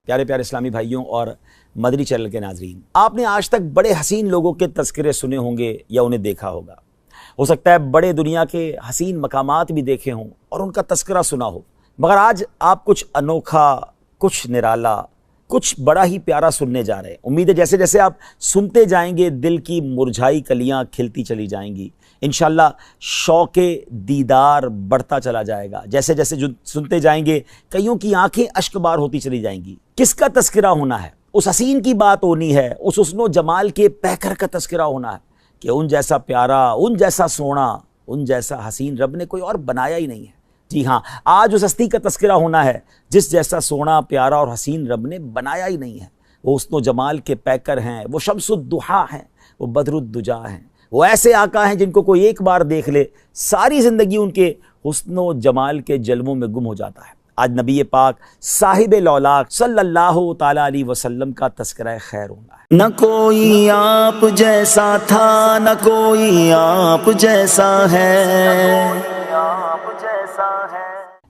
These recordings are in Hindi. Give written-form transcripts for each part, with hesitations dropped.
प्यारे प्यारे इस्लामी भाइयों और मदनी चैनल के नाजरीन, आपने आज तक बड़े हसीन लोगों के तज़किरे सुने होंगे या उन्हें देखा होगा। हो सकता है बड़े दुनिया के हसीन मकामात भी देखे हों और उनका तज़किरा सुना हो, मगर आज आप कुछ अनोखा, कुछ निराला, कुछ बड़ा ही प्यारा सुनने जा रहे हैं। उम्मीद है जैसे जैसे आप सुनते जाएंगे दिल की मुरझाई कलियां खिलती चली जाएंगी, इंशाल्लाह शौक़े दीदार बढ़ता चला जाएगा। जैसे जैसे जो सुनते जाएंगे कईयों की आंखें अश्कबार होती चली जाएंगी। किसका तज़किरा होना है? उस हसीन की बात होनी है, उस हुस्नो जमाल के पैकर का तज़किरा होना है कि उन जैसा प्यारा, उन जैसा सोना, उन जैसा हसीन रब ने कोई और बनाया ही नहीं है। जी हाँ, आज उस हस्ती का तज़किरा होना है जिस जैसा सोना, प्यारा और हसीन रब ने बनाया ही नहीं है। वो हुस्नो जमाल के पैकर हैं, वो शम्सुद्दुहा हैं, वो बदरुद्दुजा हैं, वो ऐसे आका हैं जिनको कोई एक बार देख ले सारी ज़िंदगी उनके हुस्नो जमाल के जलवों में गुम हो जाता है। आज नबी पाक साहिबे लौलाक सल्लल्लाहु ताला अलैहि वसल्लम का तज़किरा खैर होना है। न कोई आप जैसा था, न कोई आप जैसा है।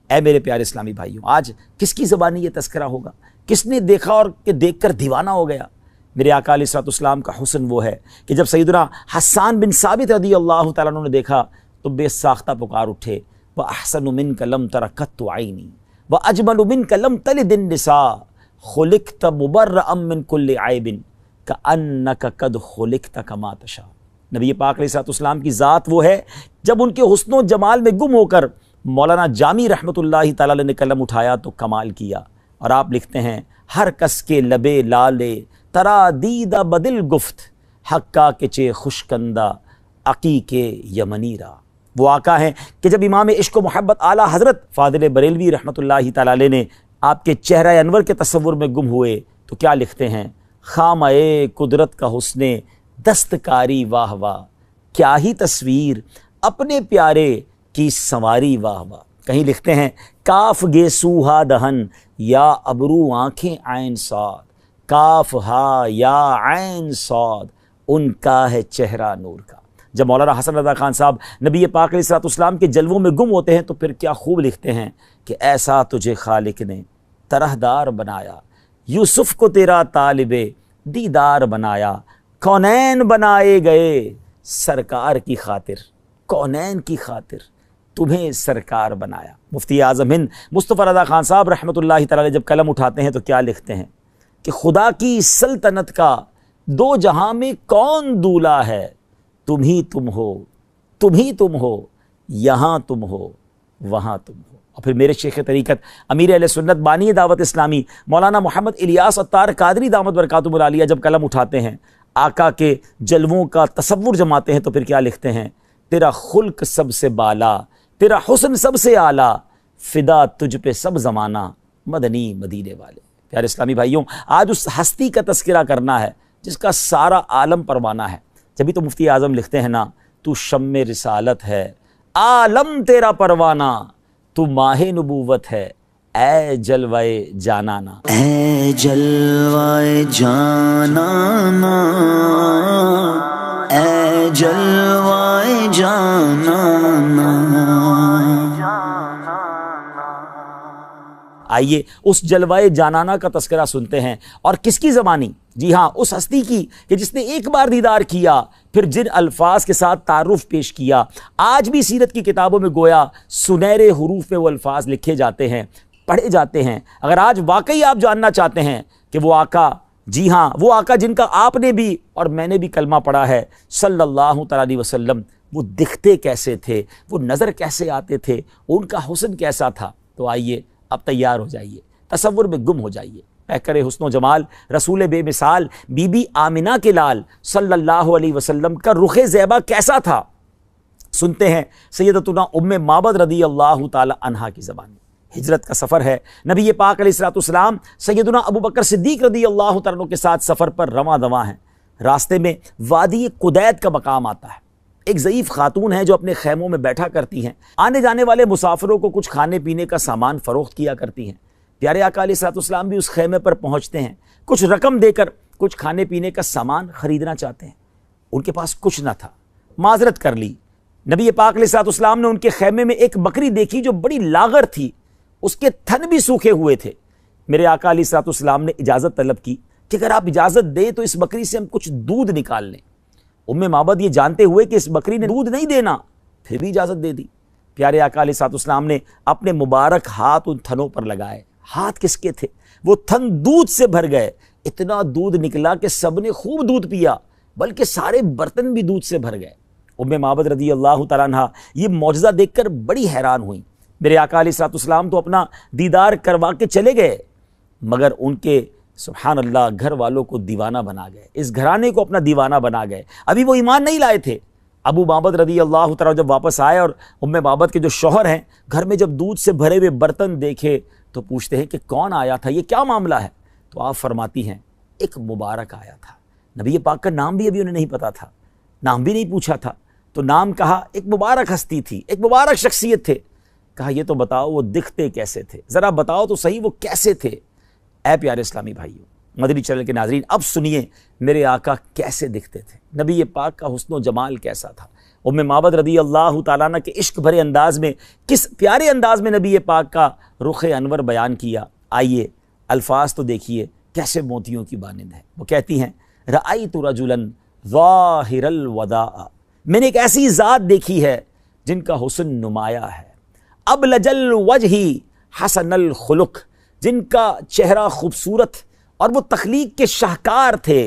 ऐ मेरे प्यारे इस्लामी भाइयों, आज किसकी ज़बानी ये तज़किरा होगा? किसने देखा और के देखकर दीवाना हो गया? मेरे आका अलैहिस्सलाम का हुस्न वो है कि जब सैयदना हस्सान बिन साबित रदी अल्लाह तआला अन्हु ने देखा तो बेसाख्ता पुकार उठे, व अहसनु मिनका लम तरा कत्तु ऐनी व अजमलु मिनका लम तलिदिन निसा खुलिक़्त मुबर्रअम मिन कुल्लि ऐबिन कअन्नका क़द खुलिक़्त कमा तशा। नबी पाक अलैहिस्सलाम की ज़ात वो है, जब उनके हुस्नो जमाल में गुम होकर मौलाना जामी रहमतुल्लाहि तआला अलैह ने कलम उठाया तो कमाल किया। और आप लिखते हैं, हर कस के लबे लाले तरा दीदा बदिल गुफ्त हक्का के चे खुशकंदा अकी के यमनीरा। वो आका हैं कि जब इमाम इश्क व मोहब्बत आला हज़रत फ़ादिल बरेलवी रहमतुल्लाहि तआला अलैह ने आपके चेहरा अनवर के तसव्वुर में गुम हुए तो क्या लिखते हैं, खाम-ए कुदरत का हुस्ने दस्तकारी वाह वाह, क्या ही तस्वीर अपने प्यारे की संवारी वाह वाह। कहीं लिखते हैं, काफ गे सूहा दहन या अबरू आँखें आइन साद, काफ हा या आइन साद, उनका है चेहरा नूर का। जब मौलाना हसन रज़ा खान साहब नबी पाक अलैहिस्सलाम के जलवों में गुम होते हैं तो फिर क्या खूब लिखते हैं कि ऐसा तुझे खालिक ने तरहदार बनाया, यूसुफ को तेरा तालिबे दीदार बनाया, कौनैन बनाए गए सरकार की खातिर, कौनैन की खातिर तुम्हें सरकार बनाया। मुफ्ती आज़म हिंद मुस्तफ़ा रज़ा खान साहब रहमतुल्लाहि तआला जब कलम उठाते हैं तो क्या लिखते हैं कि खुदा की सल्तनत का दो जहां में कौन दूल्हा है, तुम ही तुम हो, तुम ही तुम हो, यहाँ तुम हो, वहाँ तुम हो। और फिर मेरे शेख तरीक़त अमीर अहले सुन्नत बानी दावत इस्लामी मौलाना मोहम्मद इलियास अत्तार कादरी दामत बरकातुहुल आलिया जब कलम उठाते हैं, आका के जलवों का तसव्वुर जमाते हैं तो फिर क्या लिखते हैं, तेरा खुल्क सबसे बाला, तेरा हुस्न सबसे आला, फिदा तुझ पे सब ज़माना, मदनी मदीने वाले। प्यारे इस्लामी भाइयों, आज उस हस्ती का तज़किरा करना है जिसका सारा आलम परवाना है। जब भी तो मुफ्ती आज़म लिखते हैं ना, तू शम्मे रिसालत है, आलम तेरा परवाना, तू माहे नबूवत है, ए जलवाए जानाना, ए जलवाए जानाना, ए जलवाए जानाना। आइए उस जलवाए जानाना का तज़किरा सुनते हैं। और किसकी ज़बानी? जी हाँ, उस हस्ती की कि जिसने एक बार दीदार किया, फिर जिन अल्फाज के साथ तारुफ पेश किया। आज भी सीरत की किताबों में गोया सुनहरे हुरूफ में वो अल्फाज लिखे जाते हैं, पढ़े जाते हैं। अगर आज वाकई आप जानना चाहते हैं कि वो आका, जी हाँ, वो आका जिनका आपने भी और मैंने भी कलमा पढ़ा है सल्लल्लाहु अलैहि वसल्लम, वो दिखते कैसे थे, वो नज़र कैसे आते थे, उनका हुस्न कैसा था, तो आइए अब तैयार हो जाइए, तसव्वुर में गुम हो जाइए। पैकर हुस्नो जमाल रसूल बेमिसाल बीबी आमिना के लाल सल्लल्लाहु अलैहि वसल्लम का रुखे ज़ैबा कैसा था, सुनते हैं सैयदतुना उम्मे माबद रदी अल्लाह ताला अन्हा की ज़बानी। हिजरत का सफ़र है, नबी पाक अलैहिस्सलाम सैयदुना अबू बकर सिद्दीक़ रदी अल्लाह ताला अन्हु के साथ सफ़र पर रवां दवां हैं। रास्ते में वादी कुदैद का मकाम आता है। एक ज़ईफ़ खातून है जो अपने खैमों में बैठा करती हैं, आने जाने वाले मुसाफिरों को कुछ खाने पीने का सामान फ़रोख्त किया करती हैं। प्यारे आका अलैहिस्सलाम भी उस खैमे पर पहुँचते हैं, कुछ रकम देकर कुछ खाने पीने का सामान ख़रीदना चाहते हैं। उनके पास कुछ ना था, माजरत कर ली, नबी पाक अलैहिस्सलाम ने उनके खैमे में एक बकरी देखी जो बड़ी लागर थी, उसके थन भी सूखे हुए थे। मेरे आका अलैहिस्सलाम ने इजाज़त तलब की कि अगर आप इजाज़त दें तो इस बकरी से हम कुछ दूध निकाल लें। उम्मे माबद ये जानते हुए कि इस बकरी ने दूध नहीं देना, फिर भी इजाज़त दे दी। प्यारे आका अलैहिस्सलाम ने अपने मुबारक हाथ उन थनों पर लगाए। हाथ किसके थे? वो थन दूध से भर गए। इतना दूध निकला कि सबने खूब दूध पिया, बल्कि सारे बर्तन भी दूध से भर गए। उम्मे माबद रदी अल्लाह तआला अन्हा ये मौजज़ा देखकर बड़ी हैरान हुई। मेरे आका अलैहिस्सलाम तो अपना दीदार करवा के चले गए, मगर उनके सुभान अल्लाह घर वालों को दीवाना बना गए, इस घराने को अपना दीवाना बना गए। अभी वो ईमान नहीं लाए थे। अबू माबद रदी अल्लाह तआला जब वापस आए और उम्मे माबद के जो शौहर हैं घर में जब दूध से भरे हुए बर्तन देखे तो पूछते हैं कि कौन आया था, ये क्या मामला है? तो आप फरमाती हैं एक मुबारक आया था। नबी पाक का नाम भी अभी उन्हें नहीं पता था, नाम भी नहीं पूछा था। तो नाम कहा, एक मुबारक हस्ती थी, एक मुबारक शख्सियत थे। कहा ये तो बताओ वो दिखते कैसे थे, ज़रा बताओ तो सही वो कैसे थे। ऐ प्यारे इस्लामी भाइयों, मदनी चैनल के नाज़रीन, अब सुनिए मेरे आका कैसे दिखते थे, नबी पाक का हुस्न व जमाल कैसा था। उम्मे माबद रदी अल्लाह तआला अन्हा के इश्क भरे अंदाज में, किस प्यारे अंदाज में नबी पाक का रुख अनवर बयान किया। आइए अल्फाज तो देखिए कैसे मोतियों की बानिंद है। वो कहती हैं, रअयतु रजुलन ज़ाहिरल वदा, मैंने एक ऐसी ज़ात देखी है जिनका हुस्न नुमाया है। अबलजल वजही हसनल खुलुक, जिनका चेहरा खूबसूरत और वो तख्लीक के शाहकार थे।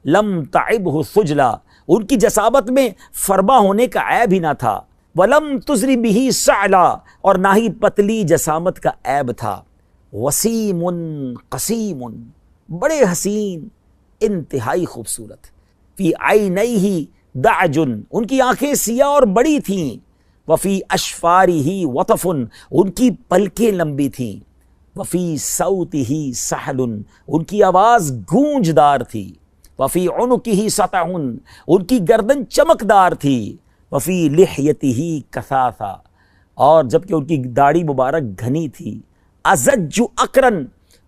लम ताइबहु सुजला, उनकी जसाबत में फरमा होने का ऐब ही ना था। वलम तुजरी बिही सअला, और ना ही पतली जसामत का ऐब था। वसीमुन कसीमुन, बड़े हसीन, इंतहाई खूबसूरत। फी आइनैहि दाजुन, उनकी आंखें सिया और बड़ी थीं। वफ़ी अशफारिही वतफुन, उनकी पलकें लंबी थीं। वफ़ी सौतिही सहलुन, उनकी आवाज़ गूंजदार थी। वफ़ी उनुकिही सतहुन, उनकी गर्दन चमकदार थी। वफ़ी लिहयतिही कसासा, और जबकि उनकी दाढ़ी मुबारक घनी थी। अज़ज्जु अकरन,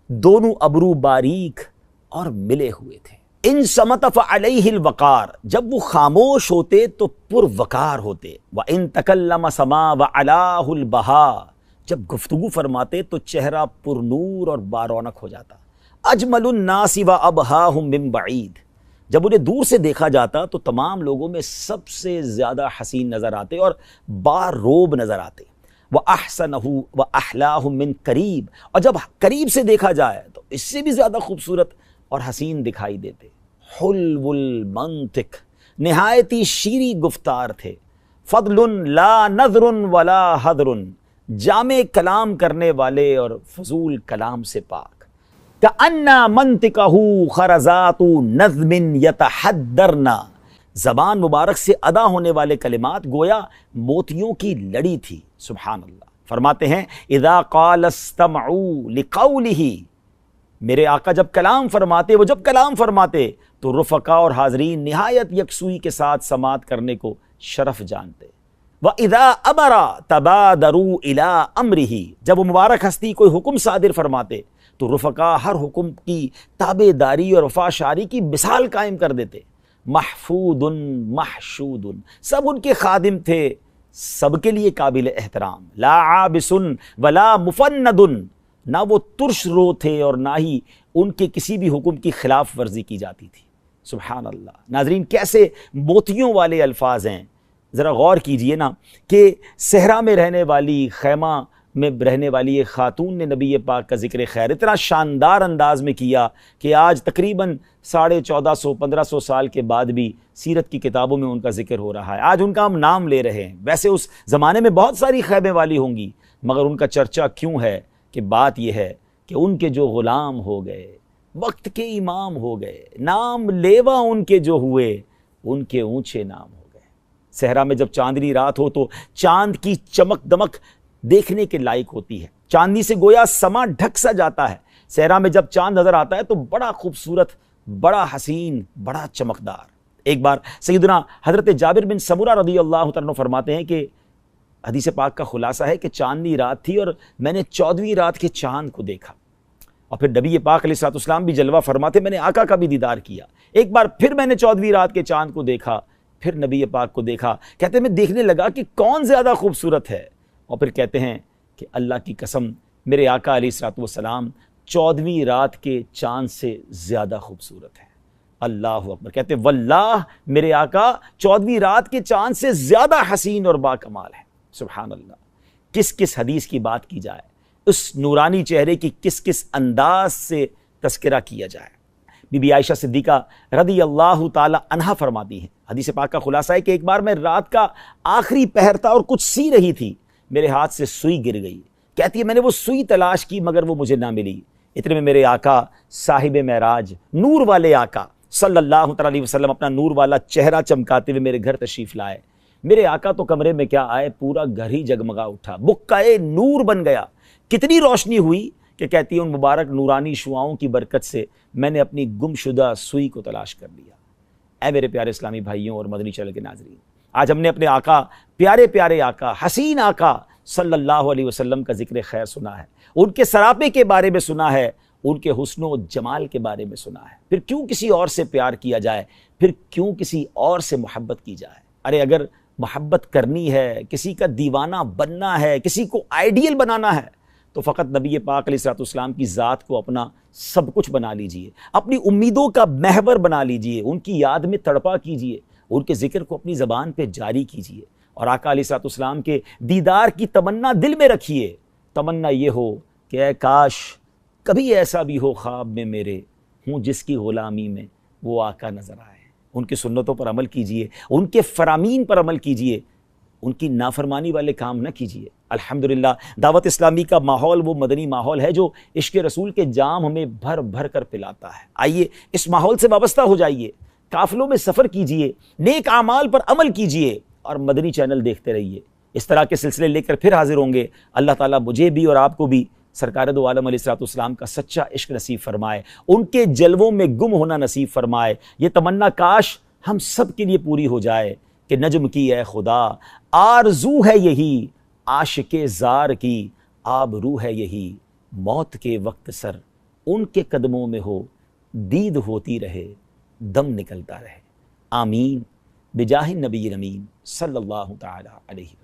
दोनों अबरू बारीक और मिले हुए थे। इन समतफ अलैहिल वकार, जब वो खामोश होते तो पुरवकार होते। व इन तकल्लम समा व अलाहुल बहा, जब गुफ्तगू फरमाते तो चेहरा पुरनूर और बारौनक हो जाता। अजमलुन नासी व अबहाहुम मिन बईद, जब उन्हें दूर से देखा जाता तो तमाम लोगों में सबसे ज़्यादा हसीन नज़र आते और बारोब नज़र आते। व अहसनहु व अहलाहु मिन करीब, और जब करीब से देखा जाए तो इससे भी ज़्यादा खूबसूरत और हसीन दिखाई देते। हुल्वुल मंतिक, निहायती शीरी गुफ्तार थे। फदलुन ला नज़रुन वला हदरुन, जामे कलाम करने वाले और फजूल कलाम से पाक। कअन्ना मंतिकहु खरजातु नज़्मिन यतहद्दरना, ज़बान मुबारक से अदा होने वाले कलिमात गोया मोतियों की लड़ी थी। सुभान अल्लाह। फरमाते हैं, इज़ा क़ाल इस्तमऊ लिक़ौलिही, मेरे आका जब कलाम फरमाते, वो जब कलाम फरमाते तो रुफ़का और हाज़रीन निहायत यकसुई के साथ समात करने को शरफ जानते। व इज़ा अमरा तबादरू इला अमरिही, जब वो मुबारक हस्ती कोई हुक्म सादिर फरमाते तो रुफ़का हर हुक्म की ताबेदारी और वफ़ाशारी की मिसाल कायम कर देते। महफूदुन महशूदुन, सब उनके खादिम थे, सबके लिए काबिल एहतराम। ला आबिसुन वला मुफन्नदुन, ना वो तुर्श रो थे और ना ही उनके किसी भी हुक्म की खिलाफ वर्जी की जाती थी। सुभान अल्लाह। नाजरीन, कैसे मोतियों वाले अल्फाज हैं। ज़रा गौर कीजिए ना कि सहरा में रहने वाली, खैमा में रहने वाली एक खातून ने नबी पाक का ज़िक्र खैर इतना शानदार अंदाज में किया कि आज तकरीबन 1450-1500 साल के बाद भी सीरत की किताबों में उनका ज़िक्र हो रहा है। आज उनका हम नाम ले रहे हैं। वैसे उस ज़माने में बहुत सारी खैमे वाली होंगी, मगर उनका चर्चा क्यों है कि बात यह है कि उनके जो ग़ुलाम हो गए, वक्त के इमाम हो गए, नाम लेवा उनके जो हुए, उनके ऊंचे नाम हो गए। सहरा में जब चांदनी रात हो तो चांद की चमक दमक देखने के लायक होती है। चांदनी से गोया समा ढक सा जाता है। सहरा में जब चांद नजर आता है तो बड़ा खूबसूरत, बड़ा हसीन, बड़ा चमकदार। एक बार सैयदना हज़रत जाबिर बिन समुरा रज़ी अल्लाह तआला फरमाते हैं कि हदीस पाक का खुलासा है कि चांदनी रात थी और मैंने 14वीं रात के चांद को देखा। और फिर नबी पाक अलैहिस्सलाम भी जलवा फरमाते, मैंने आका का भी दीदार किया। एक बार फिर मैंने 14वीं रात के चांद को देखा। फिर नबी पाक को देखा, कहते मैं देखने लगा कि कौन ज़्यादा खूबसूरत है। और फिर कहते हैं कि अल्लाह की कसम मेरे आका अलैहिस्सलातु वस्सलाम 14वीं रात के चाँद से ज़्यादा खूबसूरत है। अल्लाह अकबर। कहते वल्लाह मेरे आका 14वीं रात के चाँद से ज़्यादा हसीन और बाकमाल है। सुभान अल्लाह। किस किस हदीस की बात की जाए, उस नूरानी चेहरे की किस किस अंदाज से तस्करा किया जाए। बीबी आयशा सिद्दीक़ा रदी अल्लाह ताला अन्हा फरमाती हैं, हदीस पाक का खुलासा है कि एक बार मैं रात का आखिरी पहर था और कुछ सी रही थी, मेरे हाथ से सुई गिर गई। कहती है मैंने वो सुई तलाश की मगर वो मुझे ना मिली। इतने में मेरे आका साहिब महराज नूर वाले आका सल्लल्लाहु अलैहि वसल्लम अपना नूर वाला चेहरा चमकाते हुए मेरे घर तशरीफ लाए। मेरे आका तो कमरे में क्या आए, पूरा घर ही जगमगा उठा, बुक्काए नूर बन गया। कितनी रोशनी हुई कि कहती है उन मुबारक नूरानी शुआओं की बरकत से मैंने अपनी गुमशुदा सुई को तलाश कर लिया। ऐ मेरे प्यारे इस्लामी भाइयों और मदनी चैनल के नाज़रीन, आज हमने अपने आका, प्यारे प्यारे आका, हसीन आका सल्लल्लाहु अलैहि वसल्लम का जिक्र खैर सुना है, उनके सरापे के बारे में सुना है, उनके हुस्न व जमाल के बारे में सुना है। फिर क्यों किसी और से प्यार किया जाए, फिर क्यों किसी और से मोहब्बत की जाए। अरे अगर मोहब्बत करनी है, किसी का दीवाना बनना है, किसी को आइडियल बनाना है, तो फ़कत नबी पाक अलैहिस्सलाम की ज़ात को अपना सब कुछ बना लीजिए, अपनी उम्मीदों का महवर बना लीजिए, उनकी याद में तड़पा कीजिए, उनके ज़िक्र को अपनी ज़बान पे जारी कीजिए और आका अलैहिस्सलाम के दीदार की तमन्ना दिल में रखिए। तमन्ना ये हो कि ऐ काश कभी ऐसा भी हो ख्वाब में मेरे, हूँ जिसकी ग़ुलामी में वो आका नज़र आए। उनकी सुन्नतों पर अमल कीजिए, उनके फ़रामीन पर अमल कीजिए, उनकी नाफरमानी वाले काम न कीजिए। अल्हम्दुलिल्लाह दावत इस्लामी का माहौल वो मदनी माहौल है जो इश्क़ रसूल के जाम हमें भर भर कर पिलाता है। आइए इस माहौल से वाबस्ता हो जाइए, काफ़िलों में सफ़र कीजिए, नेक आमाल पर अमल कीजिए और मदनी चैनल देखते रहिए। इस तरह के सिलसिले लेकर फिर हाजिर होंगे। अल्लाह ताला मुझे भी और आपको भी सरकार दो आलम अलैहिस्सलाम का सच्चा इश्क नसीब फरमाए, उनके जलवों में गुम होना नसीब फरमाए। ये तमन्ना काश हम सब के लिए पूरी हो जाए कि नजम की है खुदा आरजू है यही, आशिके ज़ार की आबरू है यही, मौत के वक्त सर उनके कदमों में हो, दीद होती रहे दम निकलता रहे। आमीन बिजाहि नबी अमीन सल्लल्लाहु तआला अलैहि।